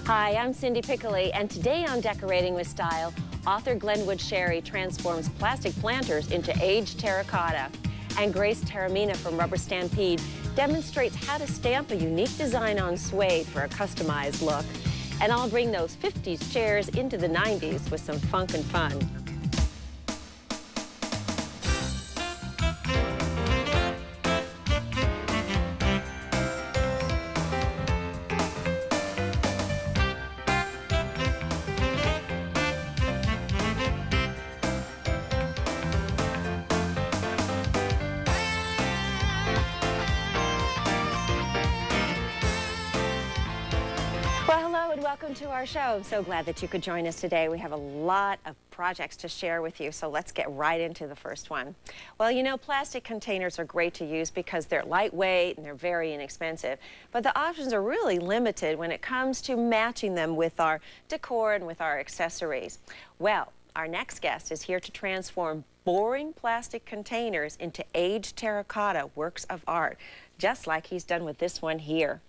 Hi, I'm Cindy Piccoli, and today on Decorating with Style, author Glenwood Sherry transforms plastic planters into aged terracotta. And Grace Taramina from Rubber Stampede demonstrates how to stamp a unique design on suede for a customized look. And I'll bring those 50s chairs into the 90s with some funk and fun. Welcome to our show. I'm so glad that you could join us today. We have a lot of projects to share with you, so let's get right into the first one. Well, you know, plastic containers are great to use because they're lightweight and they're very inexpensive, but the options are really limited when it comes to matching them with our decor and with our accessories. Well, our next guest is here to transform boring plastic containers into aged terracotta works of art, just like he's done with this one here.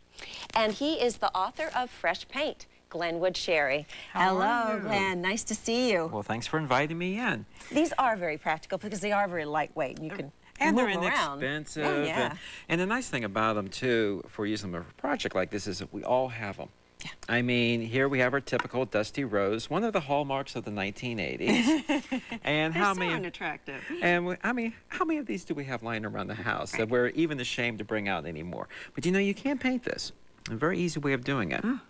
And he is the author of Fresh Paint, Glenwood Sherry. Hello, Glenn. Nice to see you. Well, thanks for inviting me in. These are very practical because they are very lightweight. You can and move they're around. inexpensive. Oh, yeah. And the nice thing about them, too, for using them for a project like this is that we all have them. Yeah. I mean, here we have our typical dusty rose, one of the hallmarks of the 1980s. And how many? So unattractive. And I mean, how many of these do we have lying around the house that we're even ashamed to bring out anymore? But you know, you can paint this. A very easy way of doing it. Oh.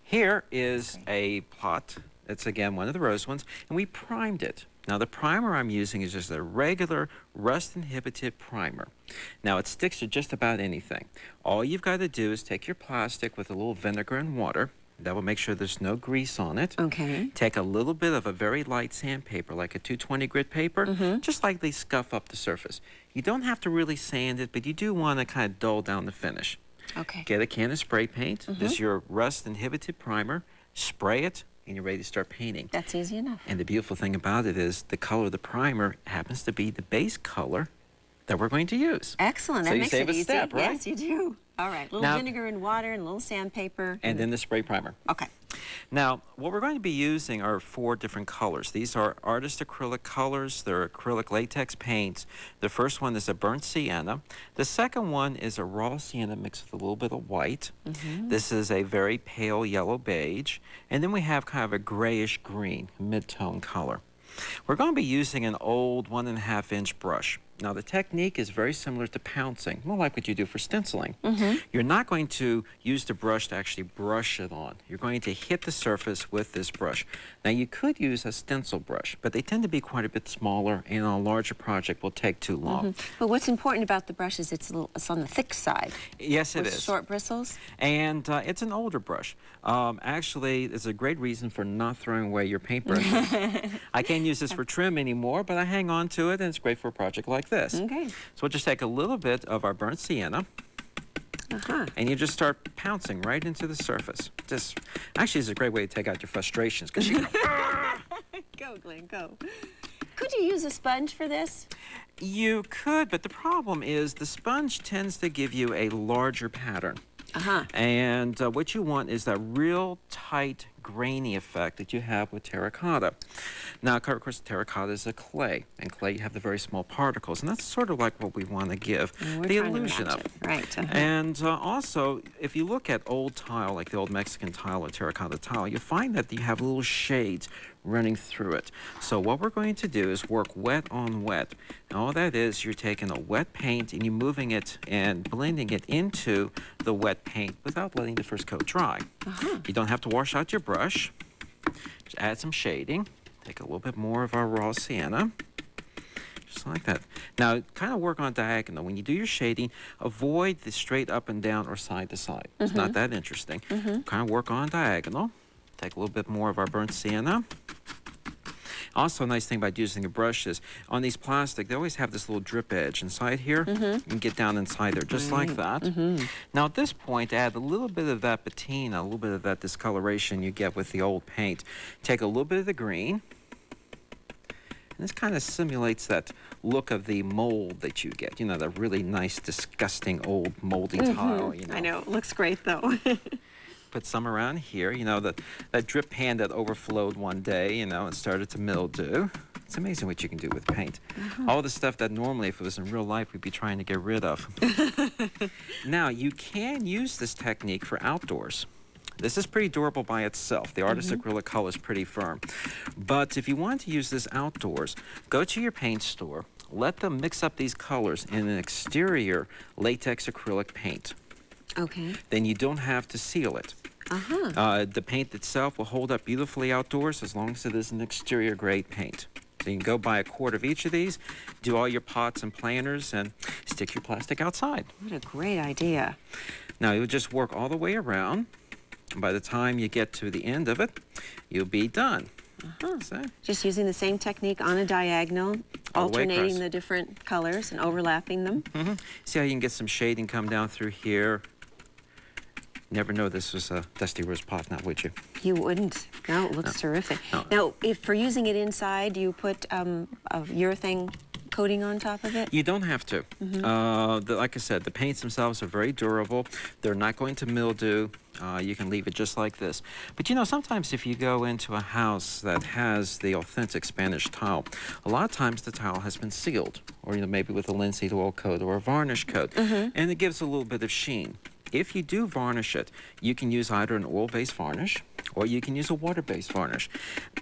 Here is a plot. It's, again, one of the rose ones, and we primed it. Now, the primer I'm using is just a regular rust-inhibited primer. Now, it sticks to just about anything. All you've got to do is take your plastic with a little vinegar and water. That will make sure there's no grease on it. Okay. Take a little bit of a very light sandpaper, like a 220 grit paper, just lightly scuff up the surface. You don't have to really sand it, but you do want to kind of dull down the finish. Okay. Get a can of spray paint. This is your rust-inhibited primer. Spray it, and you're ready to start painting. That's easy enough. And the beautiful thing about it is the color of the primer happens to be the base color that we're going to use. Excellent. So that you makes save it a easy. step, right? Yes, you do. All right. A little vinegar and water and a little sandpaper. And then the spray primer. Okay. Now, what we're going to be using are 4 different colors. These are artist acrylic colors. They're acrylic latex paints. The first one is a burnt sienna. The second one is a raw sienna mixed with a little bit of white. This is a very pale yellow beige. And then we have kind of a grayish green mid-tone color. We're going to be using an old 1.5-inch brush. Now, the technique is very similar to pouncing, more like what you do for stenciling. You're not going to use the brush to actually brush it on. You're going to hit the surface with this brush. Now, you could use a stencil brush, but they tend to be quite a bit smaller, and on a larger project will take too long. But what's important about the brush is it's on the thick side. Yes, it is. With short bristles? And it's an older brush. Actually, it's a great reason for not throwing away your paintbrushes. I can't use this for trim anymore, but I hang on to it, and it's great for a project like this. Okay. So we'll just take a little bit of our burnt sienna, and you just start pouncing right into the surface. Actually, it's a great way to take out your frustrations, because you go, Glenn, go. Could you use a sponge for this? You could, but the problem is the sponge tends to give you a larger pattern. And what you want is that real tight, grainy effect that you have with terracotta. Now, of course, terracotta is a clay, and clay you have the very small particles, and that's sort of like what we want to give the illusion of. Right. And also, if you look at old tile, like the old Mexican tile or terracotta tile, you find that you have little shades running through it. So what we're going to do is work wet on wet. And all that is, you're taking a wet paint and you're moving it and blending it into the wet paint without letting the first coat dry. You don't have to wash out your brush. Just add some shading. Take a little bit more of our raw sienna. Just like that. Now, kind of work on diagonal. When you do your shading, avoid the straight up and down or side to side. It's not that interesting. Kind of work on diagonal. Take a little bit more of our burnt sienna. Also, a nice thing about using a brush is on these plastic, they always have this little drip edge inside here. You can get down inside there just like that. Now, at this point, add a little bit of that patina, a little bit of that discoloration you get with the old paint. Take a little bit of the green. And this kind of simulates that look of the mold that you get. You know, the really nice, disgusting, old, moldy tile. You know. I know. It looks great, though. Put some around here. You know, that drip pan that overflowed one day, you know, and started to mildew. It's amazing what you can do with paint. All the stuff that normally, if it was in real life, we'd be trying to get rid of. Now, you can use this technique for outdoors. This is pretty durable by itself. The artist acrylic color is pretty firm. But if you want to use this outdoors, go to your paint store. Let them mix up these colors in an exterior latex acrylic paint. Okay. Then you don't have to seal it. The paint itself will hold up beautifully outdoors as long as it is an exterior grade paint. So you can go buy a quart of each of these, do all your pots and planters, and stick your plastic outside. What a great idea. Now you'll just work all the way around. By the time you get to the end of it, you'll be done. So, just using the same technique on a diagonal, all the way alternating across. the different colors and overlapping them. See how you can get some shading come down through here. Never know this was a Dusty Rose pot, now would you? You wouldn't. No, it looks terrific. No. Now, if for using it inside, you put a urethane coating on top of it? You don't have to. Like I said, the paints themselves are very durable. They're not going to mildew. You can leave it just like this. But you know, sometimes if you go into a house that has the authentic Spanish tile, a lot of times the tile has been sealed, or you know, maybe with a linseed oil coat or a varnish coat, and it gives a little bit of sheen. If you do varnish it, you can use either an oil-based varnish or you can use a water-based varnish.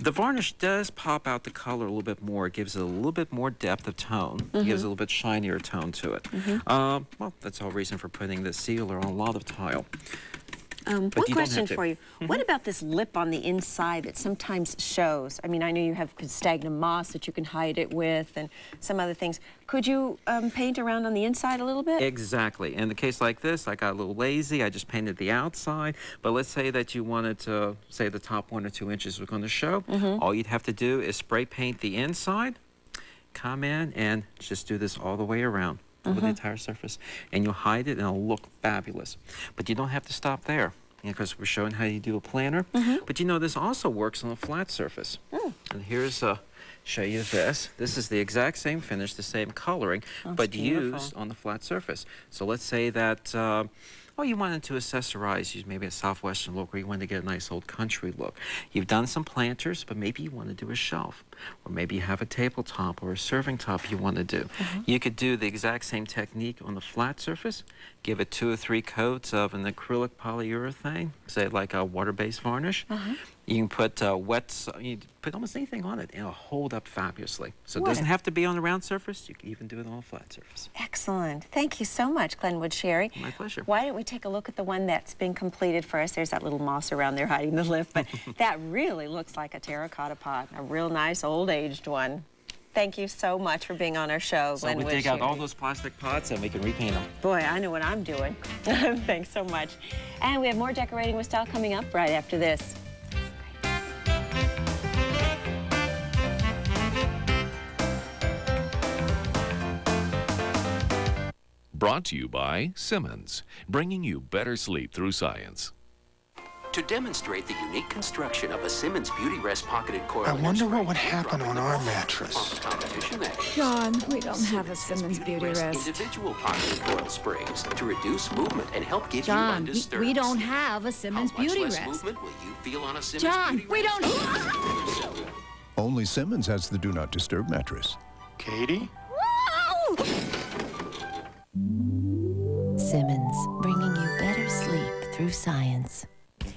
The varnish does pop out the color a little bit more. It gives it a little bit more depth of tone. It gives a little bit shinier tone to it. Well, that's the whole reason for putting the sealer on a lot of tile. One question for you. What about this lip on the inside that sometimes shows? I mean, I know you have sphagnum moss that you can hide it with and some other things. Could you paint around on the inside a little bit? Exactly. In the case like this, I got a little lazy. I just painted the outside. But let's say that you wanted to, say the top 1 or 2 inches was going to show. All you'd have to do is spray paint the inside, come in, and just do this all the way around. Over the entire surface, and you'll hide it and it'll look fabulous. But you don't have to stop there, because we're showing how you do a planter. But you know, this also works on a flat surface. And here's show you this. This is the exact same finish, the same coloring, but used on the flat surface. So let's say that oh, you wanted to accessorize, use maybe a southwestern look, or you wanted to get a nice old country look. You've done some planters, but maybe you want to do a shelf, or maybe you have a tabletop or a serving top you want to do. You could do the exact same technique on the flat surface, give it 2 or 3 coats of an acrylic polyurethane, say like a water-based varnish. You can put you put almost anything on it, and it'll hold up fabulously. So it doesn't have to be on a round surface. You can even do it on a flat surface. Excellent. Thank you so much, Glenwood Sherry. My pleasure. Why don't we take a look at the one that's been completed for us? There's that little moss around there hiding the lip, but that really looks like a terracotta pot, a real nice old-aged one. Thank you so much for being on our show, So Glenwood we dig out Sherry. all those plastic pots and we can repaint them. Boy, I know what I'm doing. Thanks so much. And we have more Decorating with Style coming up right after this. Brought to you by Simmons, bringing you better sleep through science. To demonstrate the unique construction of a Simmons Beauty Rest pocketed coil. I wonder what would happen on our mattress. John, we don't have a Simmons Beauty Rest. Individual pocketed coil springs to reduce movement and help give you John, undisturbed we don't sleep. have a Simmons How much Beauty less Rest. movement will you feel on a Simmons John, Beauty we Rest? don't. Only Simmons has the Do Not Disturb mattress. Katie? Simmons, bringing you better sleep through science.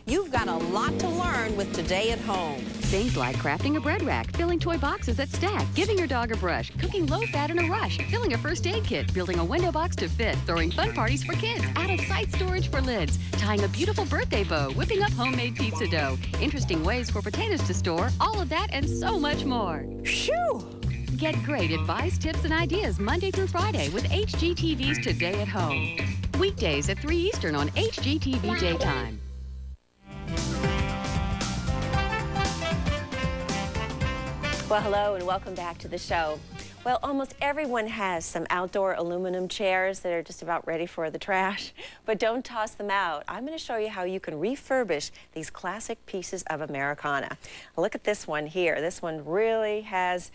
You've got a lot to learn with Today at Home. Things like crafting a bread rack, filling toy boxes that stack, giving your dog a brush, cooking low-fat in a rush, filling a first aid kit, building a window box to fit, throwing fun parties for kids, out-of-sight storage for lids, tying a beautiful birthday bow, whipping up homemade pizza dough, interesting ways for potatoes to store, all of that and so much more. Phew! Get great advice, tips, and ideas Monday through Friday with HGTV's Today at Home. Weekdays at 3 Eastern on HGTV Daytime. Well, hello and welcome back to the show. Well, almost everyone has some outdoor aluminum chairs that are just about ready for the trash, but don't toss them out. I'm going to show you how you can refurbish these classic pieces of Americana. Look at this one here. This one really has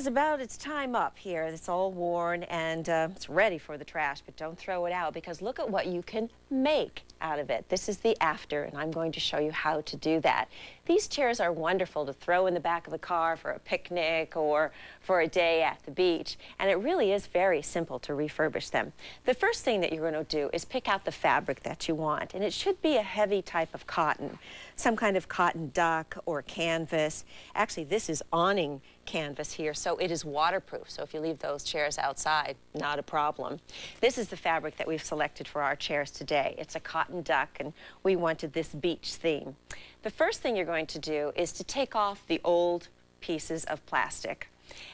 about its time up here. It's all worn and it's ready for the trash, but don't throw it out because look at what you can make out of it. This is the after, and I'm going to show you how to do that. These chairs are wonderful to throw in the back of the car for a picnic or for a day at the beach, and it really is very simple to refurbish them. The first thing that you're going to do is pick out the fabric that you want, and it should be a heavy type of cotton, some kind of cotton duck or canvas. Actually, this is awning canvas here, so it is waterproof. So if you leave those chairs outside, not a problem. This is the fabric that we've selected for our chairs today. It's a cotton duck, and we wanted this beach theme. The first thing you're going to do is to take off the old pieces of plastic.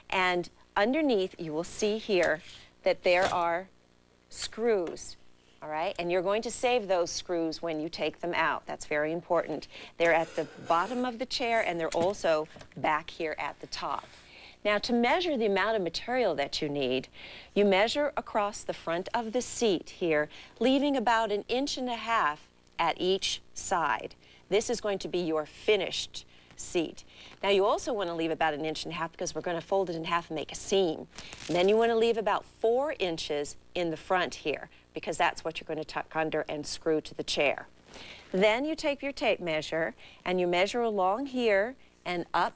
And underneath, you will see here that there are screws. All right, and you're going to save those screws when you take them out. That's very important. They're at the bottom of the chair, and they're also back here at the top. Now, to measure the amount of material that you need, you measure across the front of the seat here, leaving about 1.5 inches at each side. This is going to be your finished seat. Now, you also want to leave about 1.5 inches because we're going to fold it in half and make a seam. And then you want to leave about 4 inches in the front here, because that's what you're going to tuck under and screw to the chair. Then you take your tape measure and you measure along here and up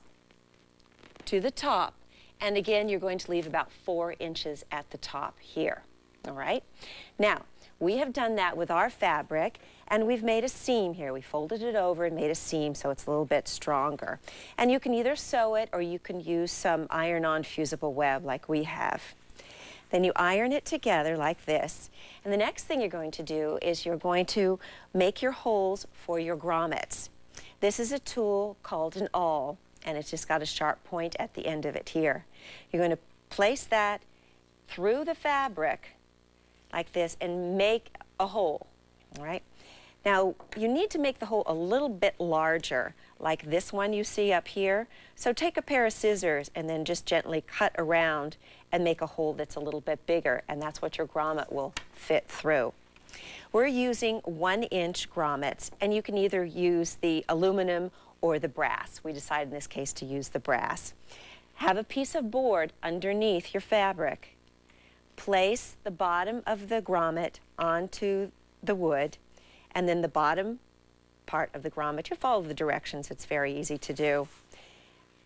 to the top. And again, you're going to leave about 4 inches at the top here. All right? Now, we have done that with our fabric, and we've made a seam here. We folded it over and made a seam so it's a little bit stronger. And you can either sew it or you can use some iron-on fusible web like we have. Then you iron it together like this. And the next thing you're going to do is you're going to make your holes for your grommets. This is a tool called an awl, and it's just got a sharp point at the end of it here. You're going to place that through the fabric like this and make a hole, all right? Now, you need to make the hole a little bit larger, like this one you see up here. So take a pair of scissors and then just gently cut around and make a hole that's a little bit bigger, and that's what your grommet will fit through. We're using 1-inch grommets, and you can either use the aluminum or the brass. We decided in this case to use the brass. Have a piece of board underneath your fabric. Place the bottom of the grommet onto the wood, and then the bottom part of the grommet, you follow the directions, it's very easy to do.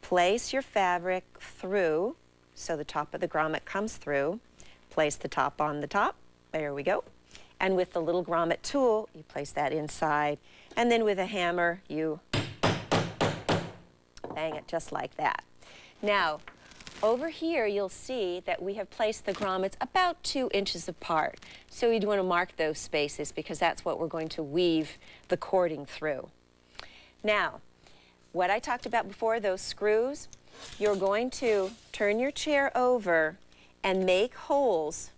Place your fabric through so the top of the grommet comes through. Place the top on the top, there we go. And with the little grommet tool, you place that inside, and then with a hammer, you bang it just like that. Now, over here, you'll see that we have placed the grommets about 2 inches apart. So you'd want to mark those spaces because that's what we're going to weave the cording through. Now, what I talked about before, those screws, you're going to turn your chair over and make holes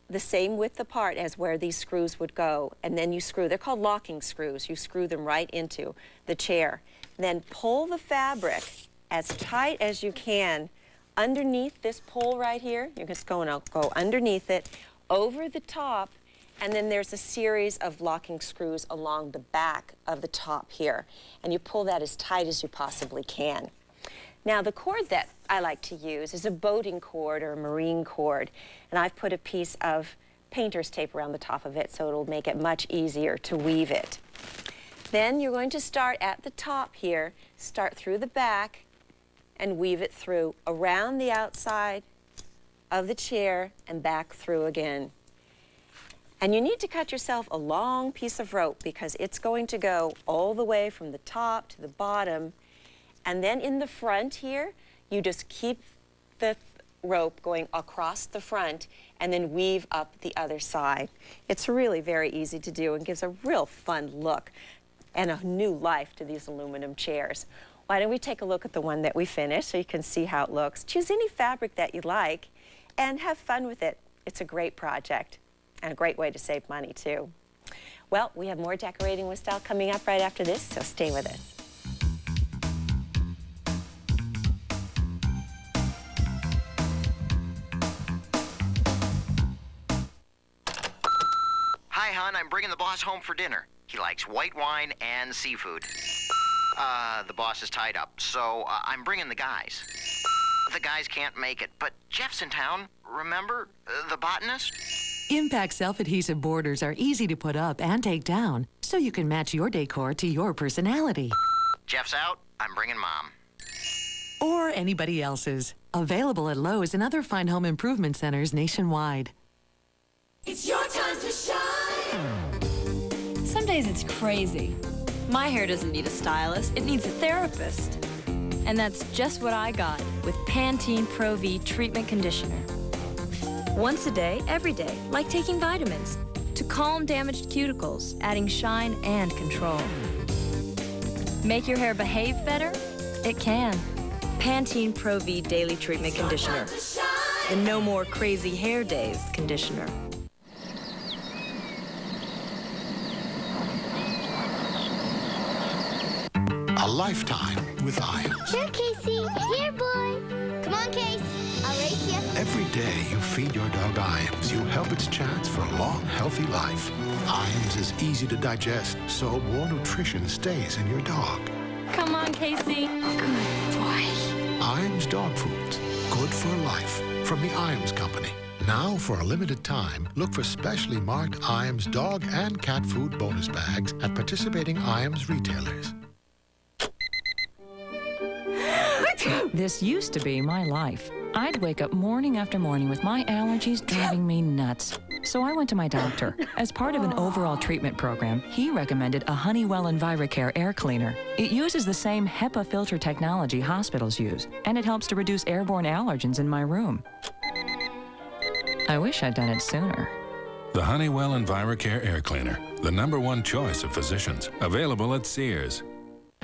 the same width apart as where these screws would go. And then you screw, they're called locking screws. You screw them right into the chair. Then pull the fabric as tight as you can underneath this pole right here. You're just going to go underneath it, over the top, and then there's a series of locking screws along the back of the top here. And you pull that as tight as you possibly can. Now, the cord that I like to use is a boating cord or a marine cord, and I've put a piece of painter's tape around the top of it so it'll make it much easier to weave it. Then you're going to start at the top here, start through the back, and weave it through around the outside of the chair and back through again. And you need to cut yourself a long piece of rope because it's going to go all the way from the top to the bottom. And then in the front here, you just keep the rope going across the front and then weave up the other side. It's really very easy to do and gives a real fun look and a new life to these aluminum chairs. Why don't we take a look at the one that we finished so you can see how it looks. Choose any fabric that you like and have fun with it. It's a great project and a great way to save money too. Well, we have more Decorating with Style coming up right after this, so stay with us. Hi, hon. I'm bringing the boss home for dinner. He likes white wine and seafood. The boss is tied up, so I'm bringing the guys. The guys can't make it, but Jeff's in town. Remember? The botanist? Impact self-adhesive borders are easy to put up and take down, so you can match your decor to your personality. Jeff's out. I'm bringing Mom. Or anybody else's. Available at Lowe's and other fine home improvement centers nationwide. It's your time to shine. Some days it's crazy. My hair doesn't need a stylist, it needs a therapist. And that's just what I got with Pantene Pro V Treatment Conditioner. Once a day, every day, like taking vitamins. To calm damaged cuticles, adding shine and control. Make your hair behave better? It can. Pantene Pro V Daily Treatment Conditioner. The No More Crazy Hair Days conditioner. A lifetime with Iams. Here, Casey. Here, boy. Come on, Case. I'll race you. Every day you feed your dog Iams, you help its chance for a long, healthy life. Iams is easy to digest, so more nutrition stays in your dog. Come on, Casey. Good boy. Iams Dog Foods. Good for life. From the Iams Company. Now, for a limited time, look for specially marked Iams dog and cat food bonus bags at participating Iams retailers. This used to be my life. I'd wake up morning after morning with my allergies driving me nuts. So I went to my doctor. As part of an overall treatment program, he recommended a Honeywell EnviroCare air cleaner. It uses the same HEPA filter technology hospitals use, and it helps to reduce airborne allergens in my room. I wish I'd done it sooner. The Honeywell EnviroCare air cleaner, the #1 choice of physicians. Available at Sears.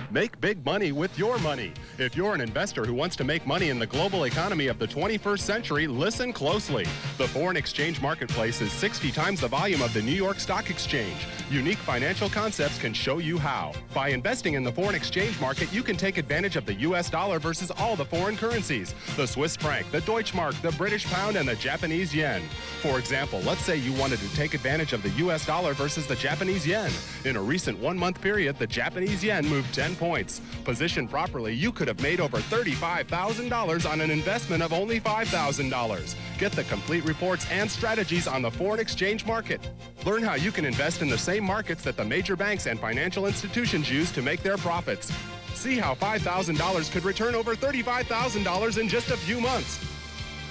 Make big money with your money. If you're an investor who wants to make money in the global economy of the 21st century, listen closely. The foreign exchange marketplace is 60 times the volume of the New York Stock Exchange. Unique financial concepts can show you how. By investing in the foreign exchange market, you can take advantage of the U.S. dollar versus all the foreign currencies. The Swiss franc, the Deutschmark, the British pound, and the Japanese yen. For example, let's say you wanted to take advantage of the U.S. dollar versus the Japanese yen. In a recent one-month period, the Japanese yen moved 10 points. Positioned properly, you could have made over $35,000 on an investment of only $5,000. Get the complete reports and strategies on the foreign exchange market. Learn how you can invest in the same markets that the major banks and financial institutions use to make their profits. See how $5,000 could return over $35,000 in just a few months.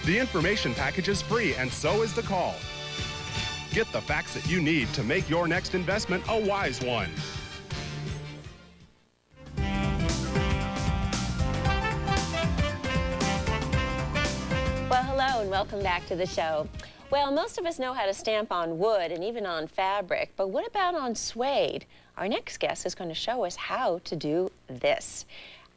The information package is free, and so is the call. Get the facts that you need to make your next investment a wise one. Well, hello and welcome back to the show. Well, most of us know how to stamp on wood and even on fabric, but what about on suede? Our next guest is going to show us how to do this.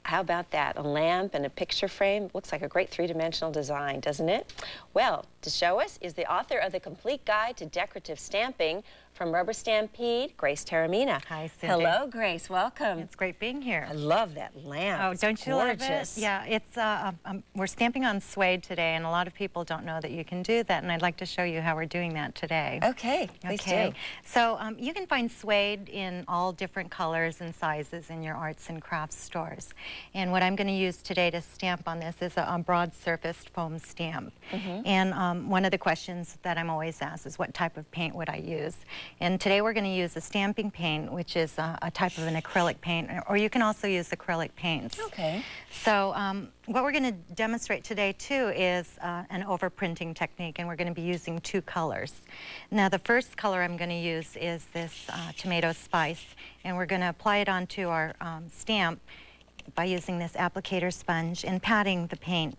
How about that? A lamp and a picture frame. Looks like a great three-dimensional design, doesn't it? Well, to show us is the author of The Complete Guide to Decorative Stamping from Rubber Stampede, Grace Taormina. Hi, Cindy. Hello, Grace. Welcome. It's great being here. I love that lamp. Oh, it's don't you gorgeous. love it? Yeah, it's we're stamping on suede today, and a lot of people don't know that you can do that, and I'd like to show you how we're doing that today. Okay, please do. So you can find suede in all different colors and sizes in your arts and crafts stores. And what I'm going to use today to stamp on this is a broad-surfaced foam stamp. And one of the questions that I'm always asked is what type of paint would I use? And today we're going to use a stamping paint, which is a type of an acrylic paint, or you can also use acrylic paints. Okay. So what we're going to demonstrate today too is an overprinting technique, and we're going to be using 2 colors. Now the first color I'm going to use is this tomato spice, and we're going to apply it onto our stamp by using this applicator sponge and patting the paint.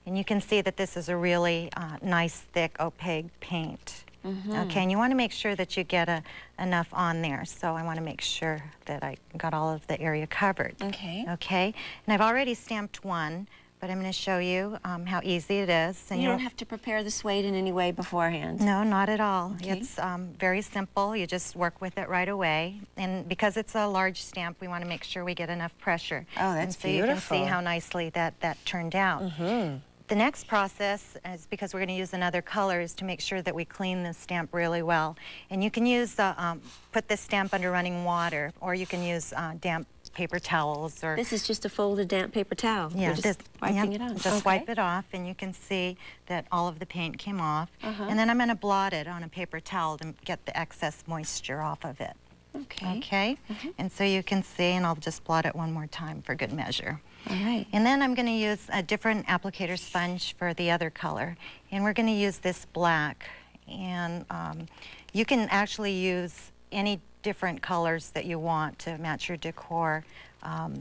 And you can see that this is a really nice, thick, opaque paint. Okay, and you want to make sure that you get enough on there. So I want to make sure that I got all of the area covered. Okay. Okay, and I've already stamped one, but I'm going to show you how easy it is. And you don't have to prepare the suede in any way beforehand? No, not at all. Okay. It's very simple. You just work with it right away. And because it's a large stamp, we want to make sure we get enough pressure. Oh, that's so beautiful. you can see how nicely that turned out. The next process is, because we're going to use another color, is to make sure that we clean this stamp really well. And you can use, put this stamp under running water, or you can use damp paper towels or... This is just a folded damp paper towel. Yeah, You're just wiping it off. Just wipe it off, and you can see that all of the paint came off. And then I'm going to blot it on a paper towel to get the excess moisture off of it. Okay. Okay? And so you can see, and I'll just blot it one more time for good measure. All right. And then I'm going to use a different applicator sponge for the other color. And we're going to use this black. And you can actually use any different colors that you want to match your decor.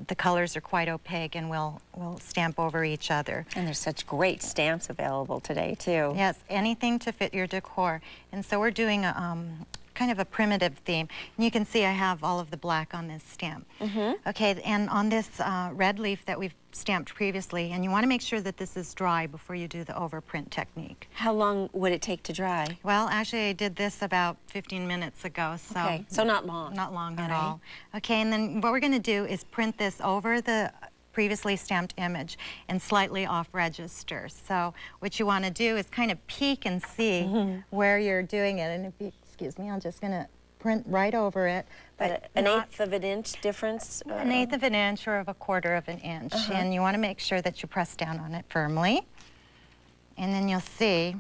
The colors are quite opaque and will stamp over each other. And there's such great stamps available today, too. Yes, anything to fit your decor. And so we're doing a kind of a primitive theme. And you can see I have all of the black on this stamp. Okay, and on this red leaf that we've stamped previously, and you want to make sure that this is dry before you do the overprint technique. How long would it take to dry? Well, actually, I did this about 15 minutes ago, so... Okay, so not long. Not long at all. Okay, and then what we're going to do is print this over the previously stamped image and slightly off register. So what you want to do is kind of peek and see where you're doing it. And if you, excuse me, I'm just going to print right over it. But an eighth of an inch difference? An eighth of an inch or of a quarter of an inch. And you want to make sure that you press down on it firmly. And then you'll see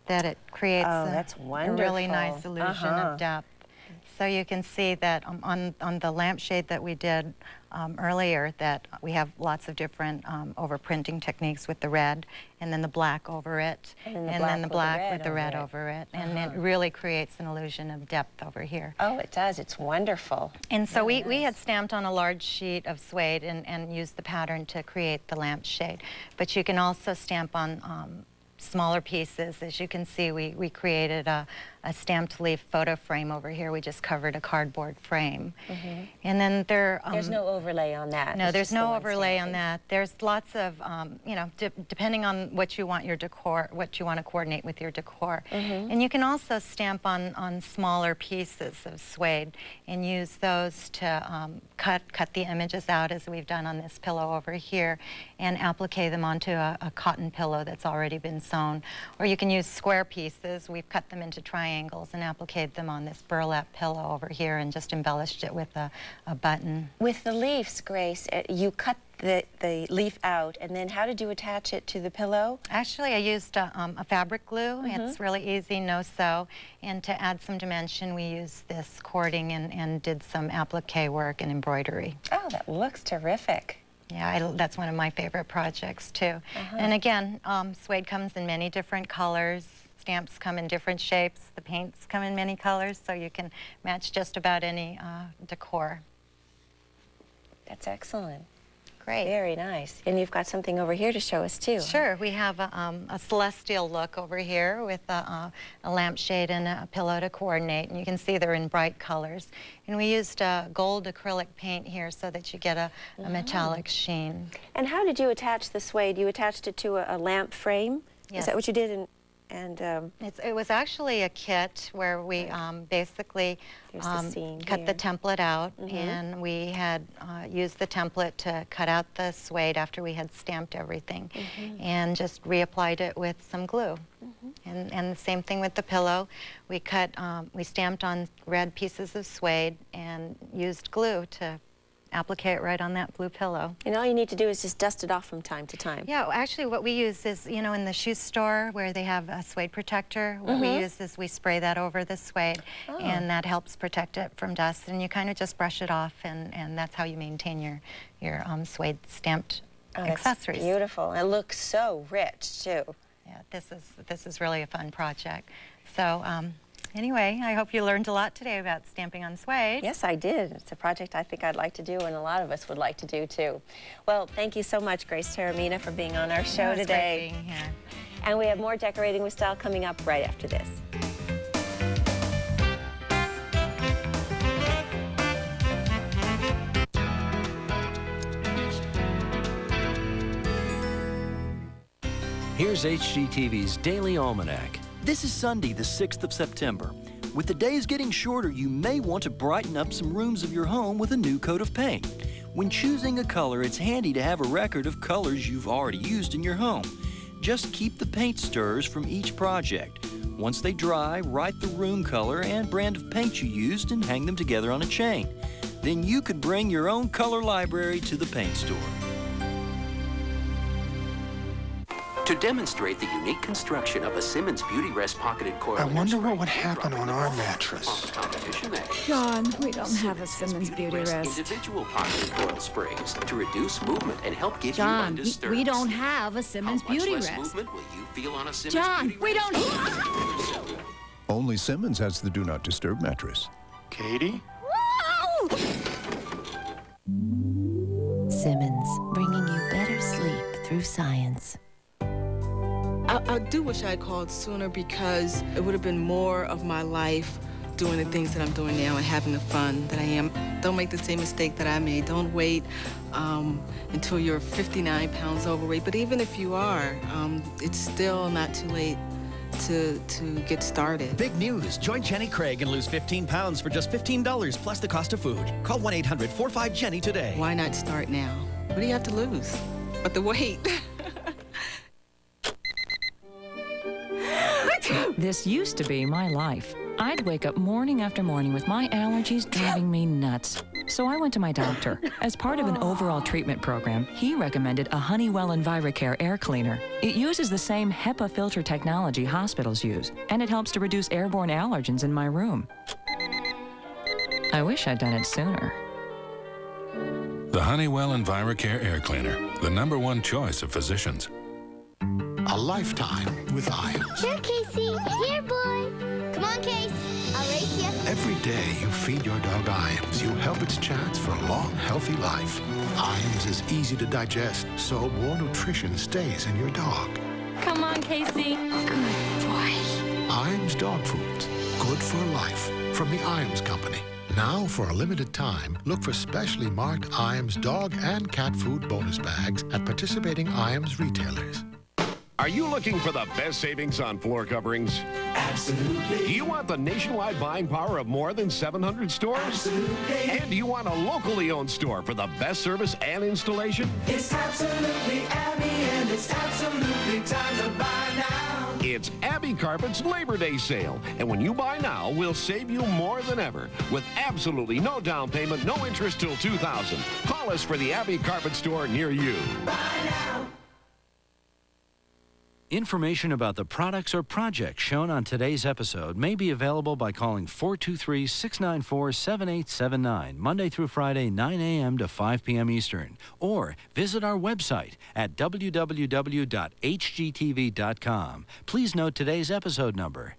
that it creates a really nice illusion of depth. So you can see that on the lampshade that we did earlier, that we have lots of different overprinting techniques with the red, and then the black over it, and then the black with the red over it. And it really creates an illusion of depth over here. Oh, it does. It's wonderful. And so we had stamped on a large sheet of suede and used the pattern to create the lampshade. But you can also stamp on smaller pieces. As you can see, we created a stamped leaf photo frame over here. We just covered a cardboard frame. And then there's no overlay on that. No, there's no overlay on that. There's lots of, you know, depending on what you want your decor, what you want to coordinate with your decor. And you can also stamp on smaller pieces of suede and use those to cut the images out, as we've done on this pillow over here, and applique them onto a cotton pillow that's already been sewn. Or you can use square pieces. We've cut them into triangles and appliqued them on this burlap pillow over here and just embellished it with a button. With the leaves, Grace, you cut the leaf out, and then how did you attach it to the pillow? Actually, I used a fabric glue. It's really easy, no sew. And to add some dimension, we used this cording and did some applique work and embroidery. Oh, that looks terrific. Yeah, that's one of my favorite projects, too. And again, suede comes in many different colors. Stamps come in different shapes. The paints come in many colors, so you can match just about any decor. That's excellent. Great. Very nice. And you've got something over here to show us, too. Sure. We have a celestial look over here with a lampshade and a pillow to coordinate. And you can see they're in bright colors. And we used gold acrylic paint here so that you get a metallic sheen. And how did you attach the suede? You attached it to a lamp frame? Yes. Is that what you did? It was actually a kit where we basically cut the template out, and we had used the template to cut out the suede after we had stamped everything, and just reapplied it with some glue. And the same thing with the pillow. We stamped on red pieces of suede and used glue to applique it right on that blue pillow. And all you need to do is just dust it off from time to time. Yeah, actually what we use is, you know, in the shoe store where they have a suede protector, what we use is we spray that over the suede, and that helps protect it from dust, and you kind of just brush it off, and that's how you maintain your suede stamped accessories. That's beautiful. It looks so rich, too. Yeah, this is really a fun project. So, anyway, I hope you learned a lot today about stamping on suede. Yes, I did. It's a project I think I'd like to do, and a lot of us would like to do, too. Well, thank you so much, Grace Taormina, for being on our show today. Great being here. And we have more Decorating with Style coming up right after this. Here's HGTV's Daily Almanac. This is Sunday, the 6th of September. With the days getting shorter, you may want to brighten up some rooms of your home with a new coat of paint. When choosing a color, it's handy to have a record of colors you've already used in your home. Just keep the paint stirrers from each project. Once they dry, write the room color and brand of paint you used and hang them together on a chain. then you could bring your own color library to the paint store. To demonstrate the unique construction of a Simmons Beauty Rest pocketed coil. I wonder what would happen on our mattress. John, we don't have a Simmons Beauty Rest. Individual pocketed coil springs to reduce movement and help give you John, undisturbed. we don't have a Simmons Beauty How much less Rest. movement will you feel on a Simmons John, Beauty we Rest? don't. Only Simmons has the Do Not Disturb mattress. Katie? Simmons, bringing you better sleep through science. I do wish I had called sooner because it would have been more of my life doing the things that I'm doing now and having the fun that I am. Don't make the same mistake that I made. Don't wait until you're 59 pounds overweight. But even if you are, it's still not too late to get started. Big news. Join Jenny Craig and lose 15 pounds for just $15 plus the cost of food. Call 1-800-45-JENNY today. Why not start now? What do you have to lose? But the weight. This used to be my life. I'd wake up morning after morning with my allergies driving me nuts. So I went to my doctor. As part of an overall treatment program, he recommended a Honeywell EnviroCare air cleaner. It uses the same HEPA filter technology hospitals use, and it helps to reduce airborne allergens in my room. I wish I'd done it sooner. The Honeywell EnviroCare air cleaner, the #1 choice of physicians. A lifetime with Iams. Here, Casey. Here, boy. Come on, Case. I'll race you. Every day you feed your dog Iams, you help its chance for a long, healthy life. Iams is easy to digest, so more nutrition stays in your dog. Come on, Casey. Good boy. Iams dog foods. Good for life. From the Iams Company. Now, for a limited time, look for specially marked Iams dog and cat food bonus bags at participating Iams retailers. Are you looking for the best savings on floor coverings? Absolutely. Do you want the nationwide buying power of more than 700 stores? Absolutely. And do you want a locally owned store for the best service and installation? It's absolutely Abby, and it's absolutely time to buy now. It's Abbey Carpet's Labor Day sale. And when you buy now, we'll save you more than ever. With absolutely no down payment, no interest till 2000. Call us for the Abbey Carpet store near you. Buy now. Information about the products or projects shown on today's episode may be available by calling 423-694-7879, Monday through Friday, 9 a.m. to 5 p.m. Eastern, or visit our website at www.hgtv.com. Please note today's episode number.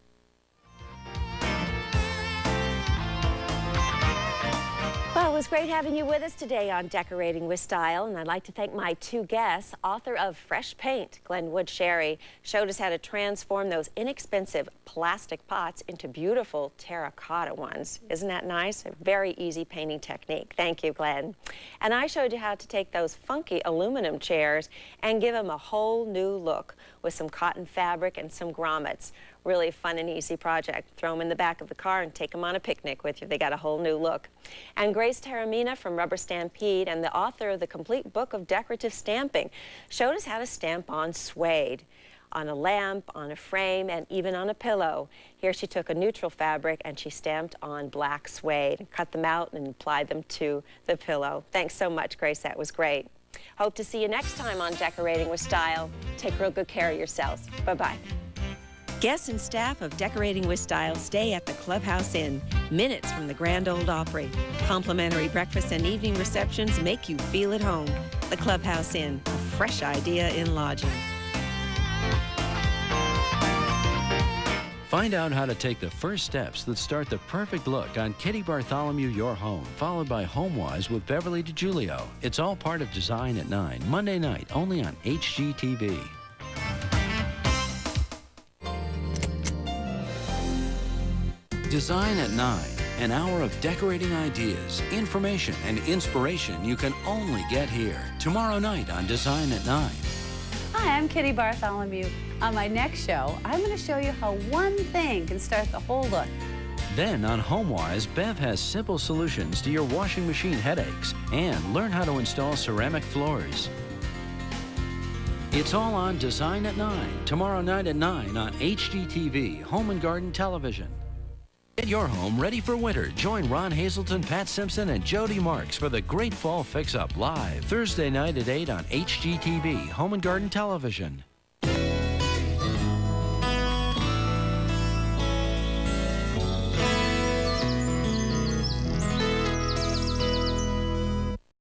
Well, it was great having you with us today on Decorating with Style, and I'd like to thank my two guests. Author of Fresh Paint, Glenwood Sherry, showed us how to transform those inexpensive plastic pots into beautiful terracotta ones. Isn't that nice? A very easy painting technique. Thank you, Glenn. And I showed you how to take those funky aluminum chairs and give them a whole new look with some cotton fabric and some grommets. Really fun and easy project. Throw them in the back of the car and take them on a picnic with you. They got a whole new look. And Grace Taramina from Rubber Stampede and the author of the complete book of decorative stamping showed us how to stamp on suede, on a lamp, on a frame, and even on a pillow. Here she took a neutral fabric and she stamped on black suede, and cut them out and applied them to the pillow. Thanks so much, Grace. That was great. Hope to see you next time on Decorating with Style. Take real good care of yourselves. Bye-bye. Guests and staff of Decorating with Style stay at the Clubhouse Inn, minutes from the Grand Ole Opry. Complimentary breakfast and evening receptions make you feel at home. The Clubhouse Inn, a fresh idea in lodging. Find out how to take the first steps that start the perfect look on Kitty Bartholomew Your Home, followed by HomeWise with Beverly DiGiulio. It's all part of Design at 9, Monday night, only on HGTV. Design at 9, an hour of decorating ideas, information, and inspiration you can only get here. Tomorrow night on Design at 9. Hi, I'm Kitty Bartholomew. On my next show, I'm going to show you how one thing can start the whole look. Then on HomeWise, Bev has simple solutions to your washing machine headaches and learn how to install ceramic floors. It's all on Design at 9, tomorrow night at 9 on HGTV, Home and Garden Television. Get your home ready for winter. Join Ron Hazelton, Pat Simpson, and Jody Marks for the Great Fall Fix-Up live Thursday night at 8 on HGTV, Home and Garden Television.